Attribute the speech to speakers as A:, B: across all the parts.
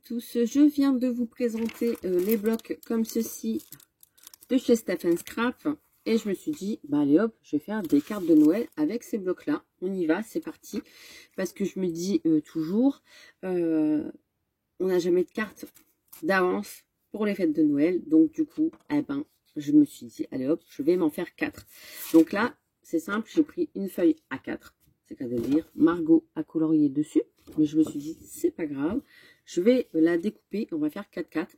A: tous, je viens de vous présenter les blocs comme ceci de chez Steph & Scrap et je me suis dit, bah allez hop, je vais faire des cartes de Noël avec ces blocs là, on y va, c'est parti, parce que je me dis toujours, on n'a jamais de cartes d'avance pour les fêtes de Noël, donc du coup, eh ben, je me suis dit, allez hop, je vais m'en faire 4. Donc là, c'est simple, j'ai pris une feuille A4, c'est qu'à dire, Margot a colorié dessus, mais je me suis dit, c'est pas grave, je vais la découper, on va faire 4,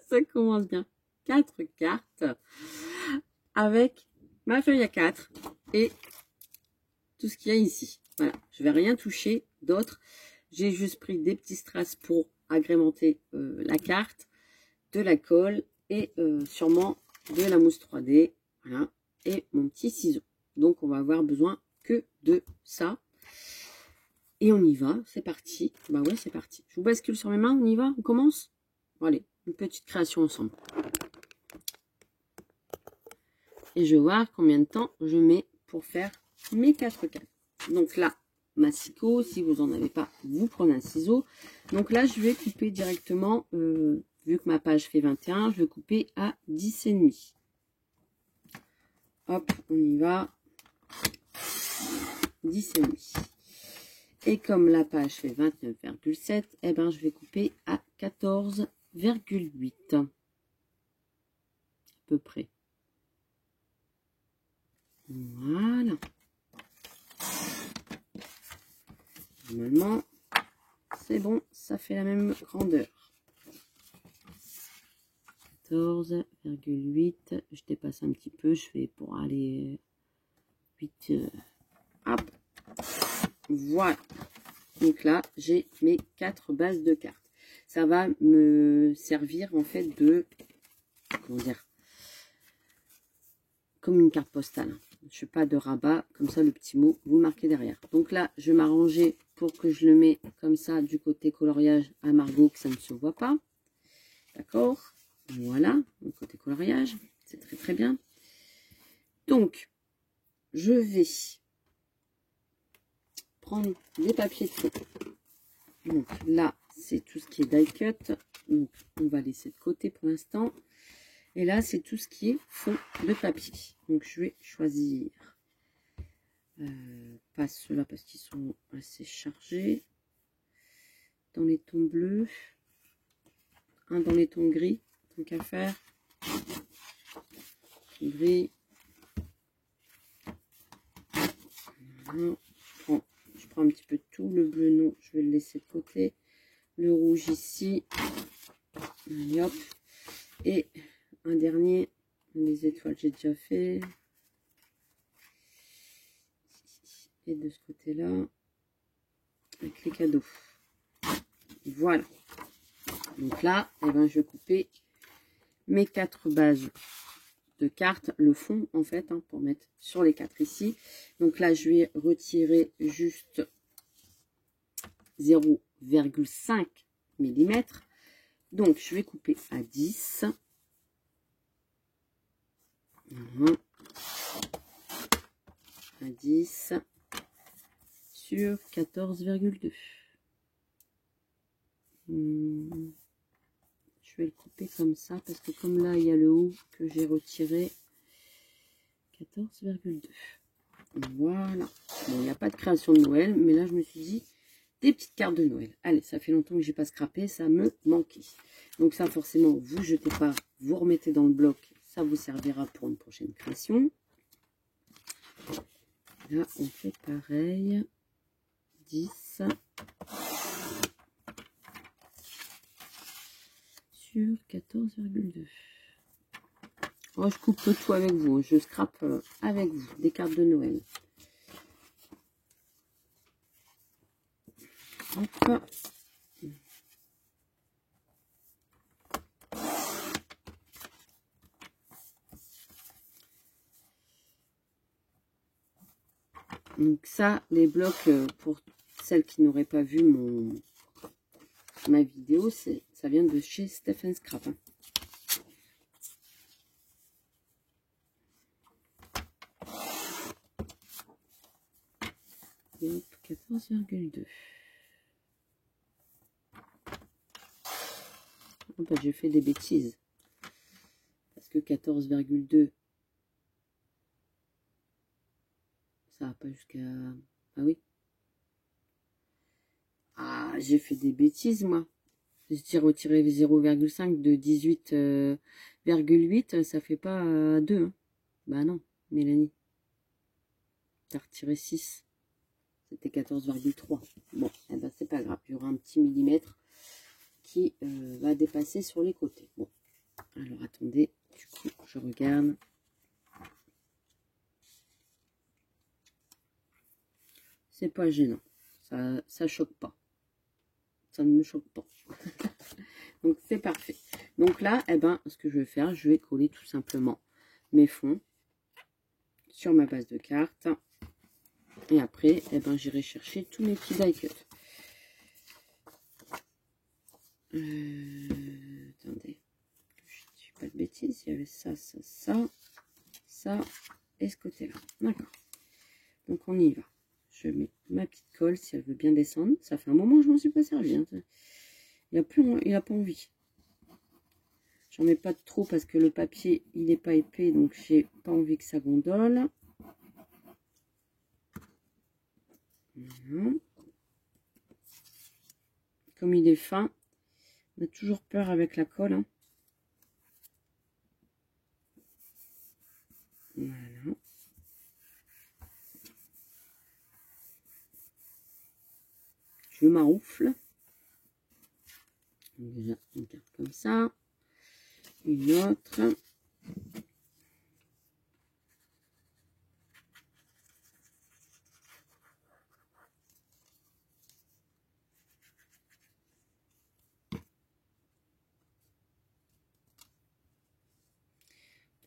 A: ça commence bien, 4 cartes, avec ma feuille A4, et tout ce qu'il y a ici, voilà, je vais rien toucher d'autre, j'ai juste pris des petits strass pour agrémenter la carte, de la colle, et sûrement de la mousse 3D, voilà, et mon petit ciseau. Donc on va avoir besoin que de ça. Et on y va, c'est parti. Bah ouais, c'est parti. Je vous bascule sur mes mains, on y va, on commence. Bon, allez, une petite création ensemble. Et je vais voir combien de temps je mets pour faire mes 4 cartes. Donc là, massicot, si vous n'en avez pas, vous prenez un ciseau. Donc là, je vais couper directement, vu que ma page fait 21, je vais couper à 10,5. Hop, on y va. 10,5. Et comme la page fait 29,7, eh ben, je vais couper à 14,8. À peu près. Voilà. Normalement, c'est bon, ça fait la même grandeur. 14,8. Je dépasse un petit peu, je fais pour aller 8. Hop. Voilà. Donc là, j'ai mes 4 bases de cartes. Ça va me servir en fait de, comment dire, comme une carte postale. Je fais pas de rabat, comme ça le petit mot, vous marquez derrière. Donc là, je vais m'arranger pour que je le mets comme ça du côté coloriage à Margot, que ça ne se voit pas. D'accord? Voilà, le côté coloriage, c'est très très bien. Donc, je vais prendre des papiers de fond. Donc là, c'est tout ce qui est die cut. Donc, on va laisser de côté pour l'instant. Et là, c'est tout ce qui est fond de papier. Donc, je vais choisir pas ceux-là parce qu'ils sont assez chargés. Dans les tons bleus. Un dans les tons gris. Tant qu'à faire. Gris. Voilà. Je prends un petit peu de tout. Le bleu, non, je vais le laisser de côté. Le rouge ici. Allez, hop. Et un dernier. Les étoiles, j'ai déjà fait. Et de ce côté-là, avec les cadeaux. Voilà. Donc là, eh ben, je vais couper mes 4 bases de cartes, le fond en fait, hein, pour mettre sur les 4 ici. Donc là, je vais retirer juste 0,5 mm. Donc, je vais couper à 10. À 10 sur 14,2. Je vais le couper comme ça parce que comme là il y a le haut que j'ai retiré, 14,2. Voilà. Bon, il n'y a pas de création de Noël, mais là je me suis dit des petites cartes de Noël. Allez, ça fait longtemps que j'ai pas scrappé, ça me manquait. Donc ça forcément vous jetez pas, vous remettez dans le bloc, ça vous servira pour une prochaine création. Là on fait pareil, 10 sur 14,2. Oh, je coupe tout avec vous, je scrape avec vous des cartes de Noël. Hop. Donc ça, les blocs, pour celles qui n'auraient pas vu ma vidéo, ça vient de chez Steph & Scrap. Hein. Et hop, 14,2. Oh, bah, j'ai fait des bêtises. Parce que 14,2, ça va pas jusqu'à... Ah oui. Ah, j'ai fait des bêtises, moi. J'ai retiré 0,5 de 18,8, ça fait pas 2. Hein. Bah non, Mélanie. T'as retiré 6. C'était 14,3. Bon, eh ben, c'est pas grave. Il y aura un petit millimètre qui va dépasser sur les côtés. Bon, alors attendez. Du coup, je regarde. C'est pas gênant. Ça choque pas. Ça ne me choque pas. Donc, c'est parfait. Donc là, eh ben, ce que je vais faire, je vais coller tout simplement mes fonds sur ma base de cartes. Et après, eh ben, j'irai chercher tous mes petits die cuts. Attendez, je ne dis pas de bêtises. Il y avait ça, ça, ça, ça et ce côté-là. D'accord. Donc, on y va. Je mets ma petite colle si elle veut bien descendre. Ça fait un moment que je m'en suis pas servi. Hein. Il a pas envie. J'en mets pas trop parce que le papier, il n'est pas épais. Donc, j'ai pas envie que ça gondole. Voilà. Comme il est fin, on a toujours peur avec la colle. Hein. Voilà. Je maroufle. Déjà une carte comme ça. Une autre.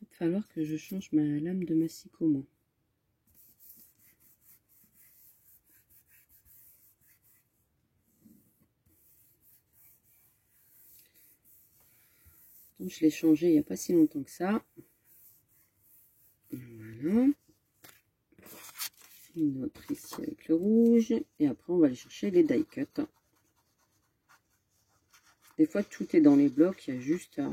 A: Il va falloir que je change ma lame de massicot, moi. Donc, je l'ai changé il n'y a pas si longtemps que ça. Voilà. Une autre ici avec le rouge. Et après, on va aller chercher les die cuts. Des fois, tout est dans les blocs. Il y a juste à...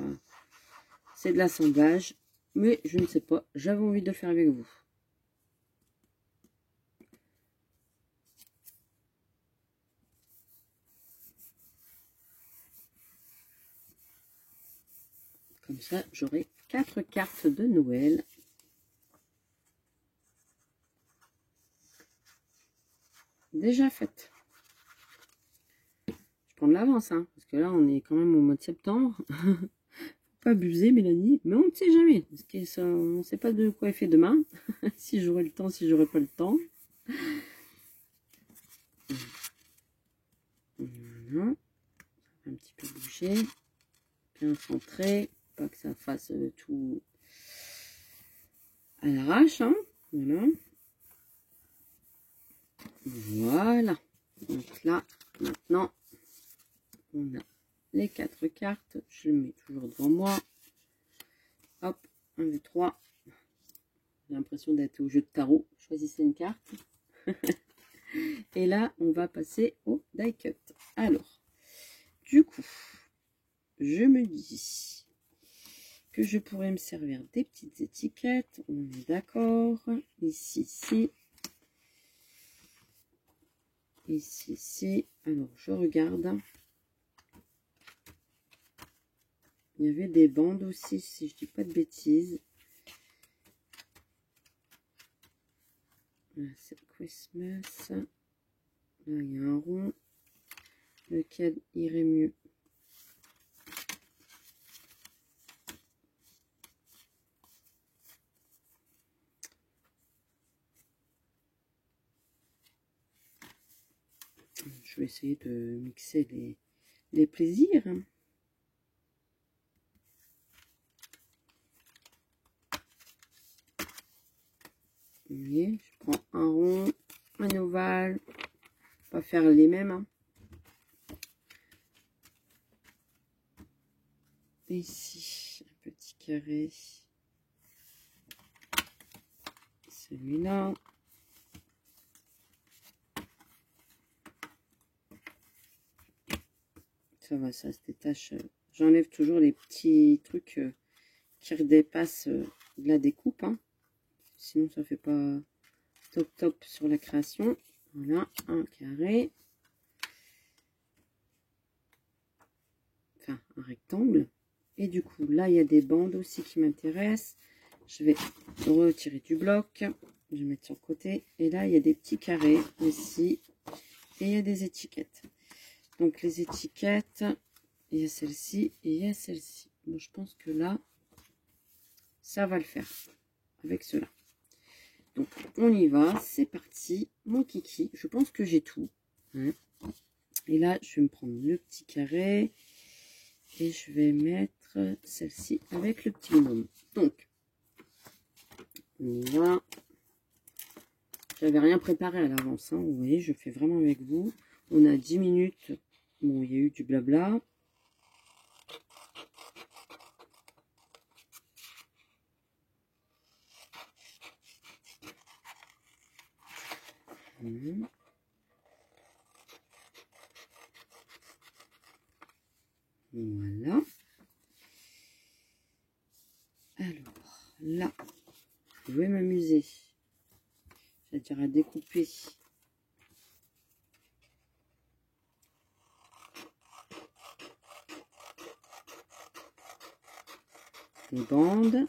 A: C'est de l'assemblage. Mais je ne sais pas. J'avais envie de le faire avec vous. Comme ça, j'aurai 4 cartes de Noël. Déjà faites. Je prends de l'avance, hein, parce que là, on est quand même au mois de septembre. Faut pas abuser, Mélanie. Mais on ne sait jamais. Parce que on ne sait pas de quoi est fait demain. Si j'aurai le temps, si j'aurai pas le temps. Voilà. Un petit peu bouger. Bien centré. Pas que ça fasse tout à l'arrache. Hein. Voilà. Voilà. Donc là, maintenant, on a les 4 cartes. Je les mets toujours devant moi. Hop, 1, 2, 3. J'ai l'impression d'être au jeu de tarot. Choisissez une carte. Et là, on va passer au die cut. Alors, du coup, je me dis que je pourrais me servir des petites étiquettes. On est d'accord. Ici, ici. Ici, ici. Alors, je regarde. Il y avait des bandes aussi, si je dis pas de bêtises. Là, c'est Christmas. Là, il y a un rond. Lequel irait mieux? Je vais essayer de mixer les plaisirs. Vous voyez, je prends un rond, un ovale. Pas faire les mêmes. Hein. Et ici, un petit carré. Celui-là. Ça va, ça se détache j'enlève toujours les petits trucs qui dépassent de la découpe. Hein. Sinon, ça fait pas top top sur la création. Voilà, un carré. Enfin, un rectangle. Et du coup, là, il y a des bandes aussi qui m'intéressent. Je vais retirer du bloc. Je vais mettre sur le côté. Et là, il y a des petits carrés aussi. Et il y a des étiquettes. Donc, les étiquettes, il y a celle-ci et il y a celle-ci. Bon, je pense que là, ça va le faire avec cela. Donc, on y va. C'est parti. Mon kiki. Je pense que j'ai tout. Hein. Et là, je vais me prendre le petit carré. Et je vais mettre celle-ci avec le petit bonhomme. Donc, on y va. J'avais rien préparé à l'avance. Hein. Vous voyez, je fais vraiment avec vous. On a 10 minutes. Bon, il y a eu du blabla. Voilà. Alors, là, je vais m'amuser. C'est-à-dire à découper les bandes.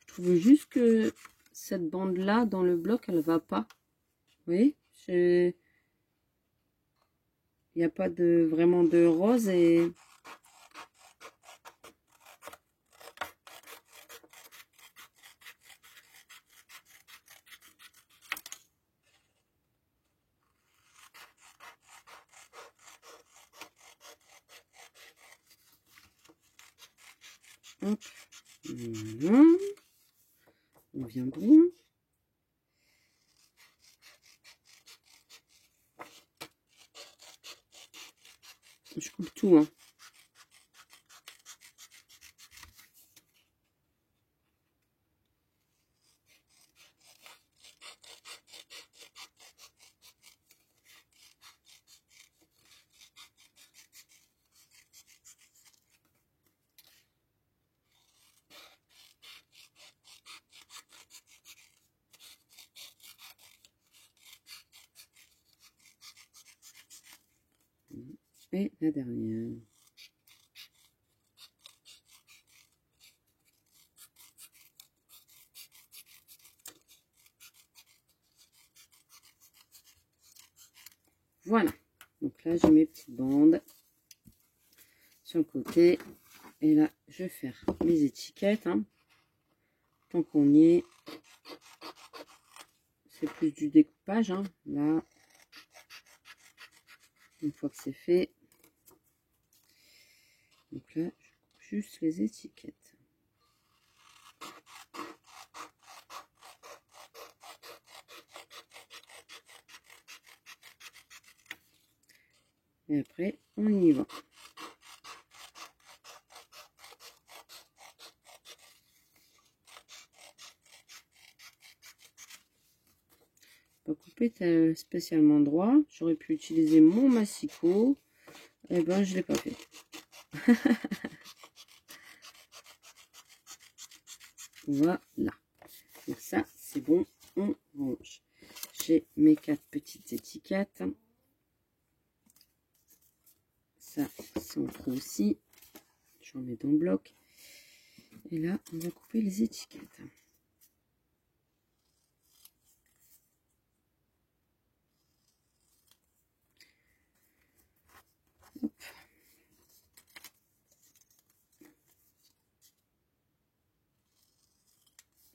A: Je trouve juste que cette bande-là, dans le bloc, elle va pas. Vous voyez, il n'y a pas de vraiment de rose et hop. Voilà. On vient bon. Je coupe tout, hein. Et la dernière. Voilà. Donc là, j'ai mes petites bandes sur le côté. Et là, je vais faire mes étiquettes. Hein. Tant qu'on y est, c'est plus du découpage. Hein. Là, une fois que c'est fait. Donc là, je coupe juste les étiquettes. Et après, on y va. Pas couper spécialement droit. J'aurais pu utiliser mon massicot. Et ben, je l'ai pas fait. Voilà. Donc ça, c'est bon. On range. J'ai mes 4 petites étiquettes. Ça, c'est en trop aussi. J'en mets dans le bloc. Et là, on va couper les étiquettes. Hop.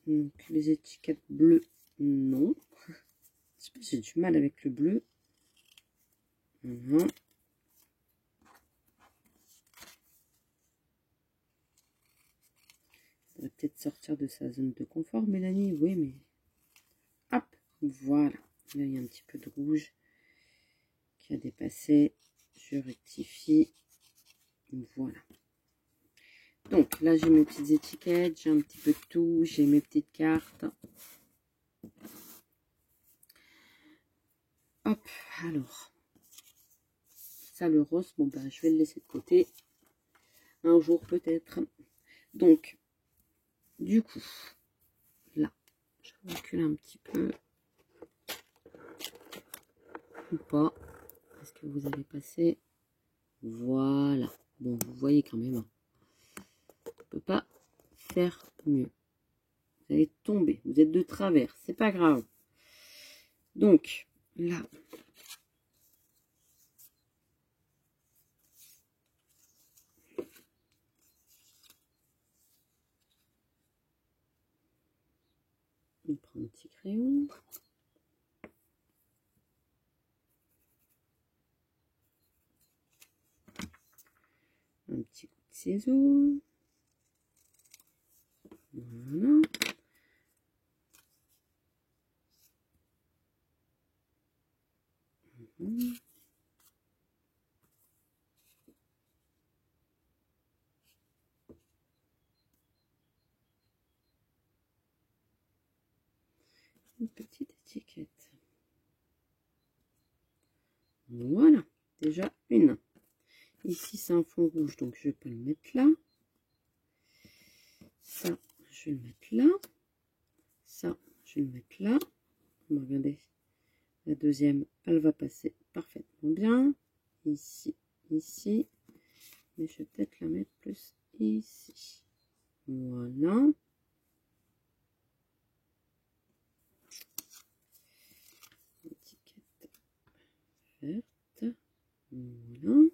A: Donc, les étiquettes bleues, non. J'ai du mal avec le bleu. Voilà. On va peut-être sortir de sa zone de confort, Mélanie. Oui, mais... Hop. Voilà. Là, il y a un petit peu de rouge qui a dépassé. Je rectifie. Voilà. Donc là, j'ai mes petites étiquettes, j'ai un petit peu de tout, j'ai mes petites cartes. Hop, alors. Ça, le rose, bon, ben, je vais le laisser de côté. Un jour, peut-être. Donc, du coup, là, je recule un petit peu. Ou pas. Est-ce que vous avez passé? Voilà. Bon, vous voyez quand même. On ne peut pas faire mieux. Vous allez tomber. Vous êtes de travers. C'est pas grave. Donc, là. On prend un petit crayon. Un petit coup de ciseau. Voilà. Une petite étiquette. Voilà, déjà une. Ici, c'est un fond rouge, donc je vais pas le mettre là. Ça, je vais le mettre là. Ça, je vais le mettre là. Regardez, la deuxième, elle va passer parfaitement bien. Ici, ici. Mais je vais peut-être la mettre plus ici. Voilà. Étiquette verte. Voilà.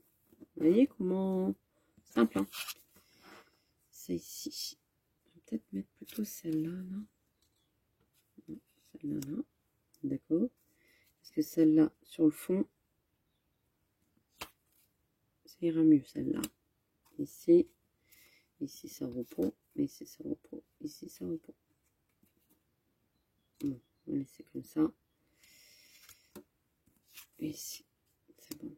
A: Vous voyez comment simple, hein. C'est ici. Je vais peut-être mettre plutôt celle-là, là. Celle-là, là. D'accord. Parce que celle-là, sur le fond, ça ira mieux, celle-là. Ici, ici, ça reprend. Ici, ça reprend. Ici, ça reprend. Bon, on va laisser comme ça. Ici, c'est bon.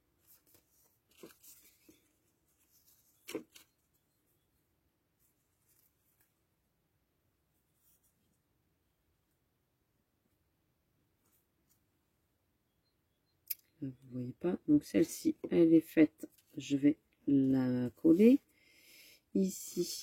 A: Là, vous voyez pas. Donc, celle-ci, elle est faite. Je vais la coller. Ici,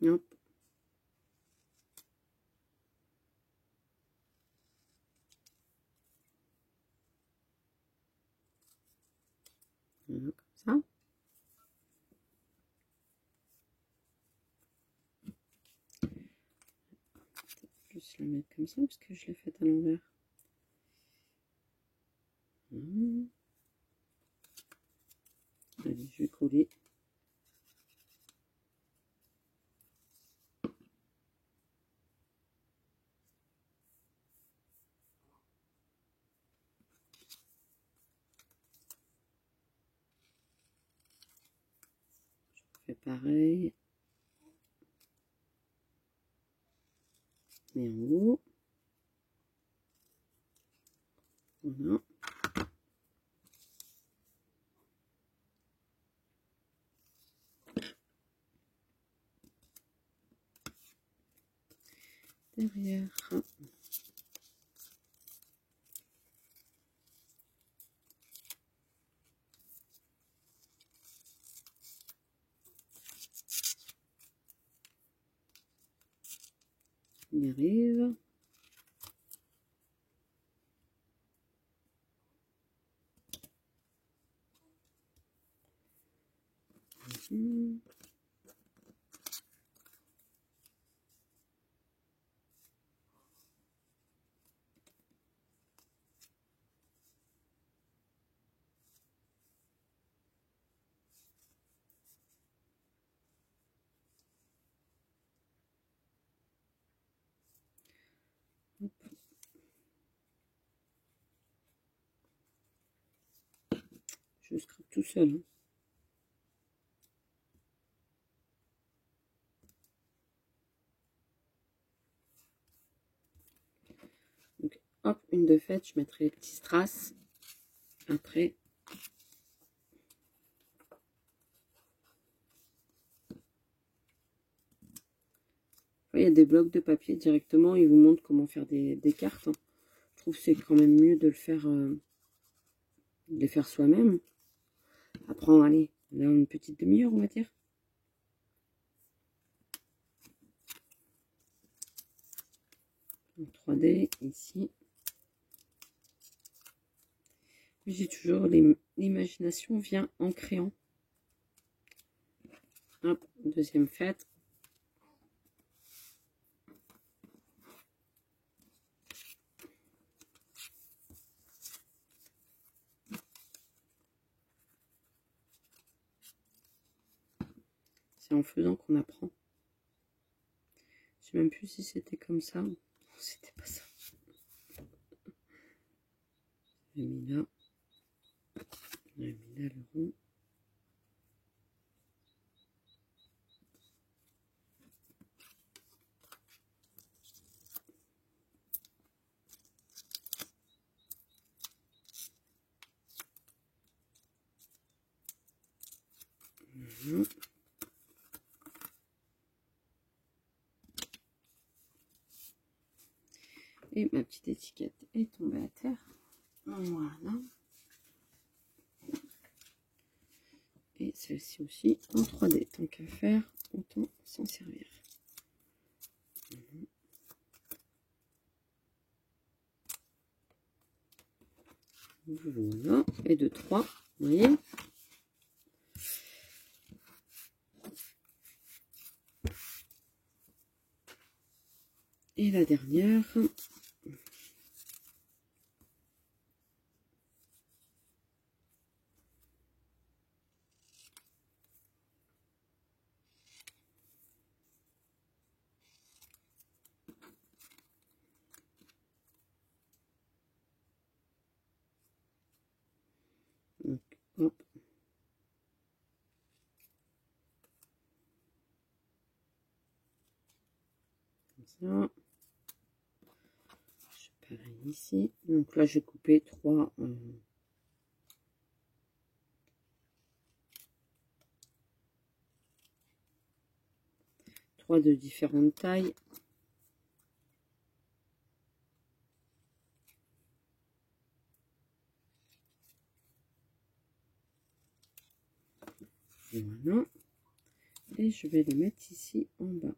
A: hop. Voilà, comme ça. Juste la mettre comme ça, parce que je l'ai faite à l'envers. Allez, je vais coller. Je fais pareil. Mais en haut. Voilà. Derrière. On y arrive. je scrape tout seul. Hein. Donc, hop, une de faite, je mettrai les petits strass. Après, il y a des blocs de papier directement, ils vous montrent comment faire des cartes. Hein. Je trouve que c'est quand même mieux de le faire, de les faire soi-même. Après, allez, là une petite demi-heure, on va dire. En 3D, ici. J'ai toujours l'imagination vient en créant. Hop, deuxième faite. C'est en faisant qu'on apprend. Je sais même plus si c'était comme ça ou c'était pas ça. J'ai mis là. J'ai mis là le rond. Voilà. Et ma petite étiquette est tombée à terre. Voilà. Et celle-ci aussi en 3D. Tant qu'à faire, autant s'en servir. Voilà. Et de 3, vous voyez. Et la dernière. Donc, hop. Comme ça. Je pareil ici. Donc là, j'ai coupé 3. 3 de différentes tailles. Voilà. Et je vais les mettre ici en bas.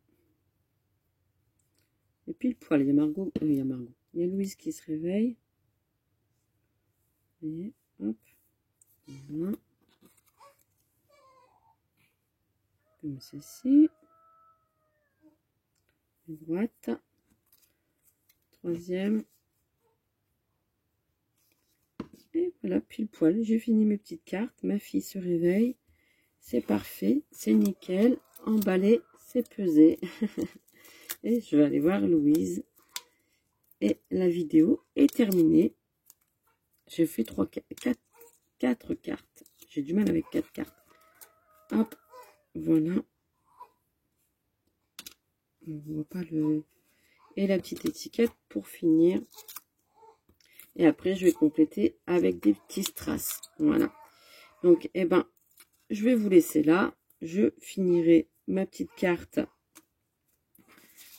A: Et puis le poil, il y a Margot, il y a Margot. Il y a Louise qui se réveille. Et hop. Voilà. Comme ceci. Droite. Troisième. Et voilà, pile poil. J'ai fini mes petites cartes. Ma fille se réveille. C'est parfait. C'est nickel. Emballé. C'est pesé. Et je vais aller voir Louise. Et la vidéo est terminée. J'ai fait 4 cartes. J'ai du mal avec 4 cartes. Hop. Voilà. On voit pas le... Et la petite étiquette pour finir. Et après, je vais compléter avec des petits strass. Voilà. Donc, eh ben, je vais vous laisser là. Je finirai ma petite carte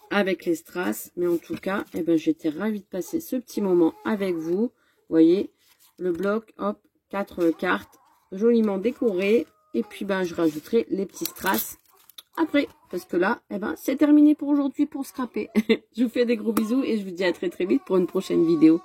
A: avec les strass. Mais en tout cas, eh ben, j'étais ravie de passer ce petit moment avec vous. Vous voyez, le bloc, hop, 4 cartes joliment décorées. Et puis, ben, je rajouterai les petits strass après. Parce que là, eh ben, c'est terminé pour aujourd'hui pour scraper. Je vous fais des gros bisous et je vous dis à très très vite pour une prochaine vidéo.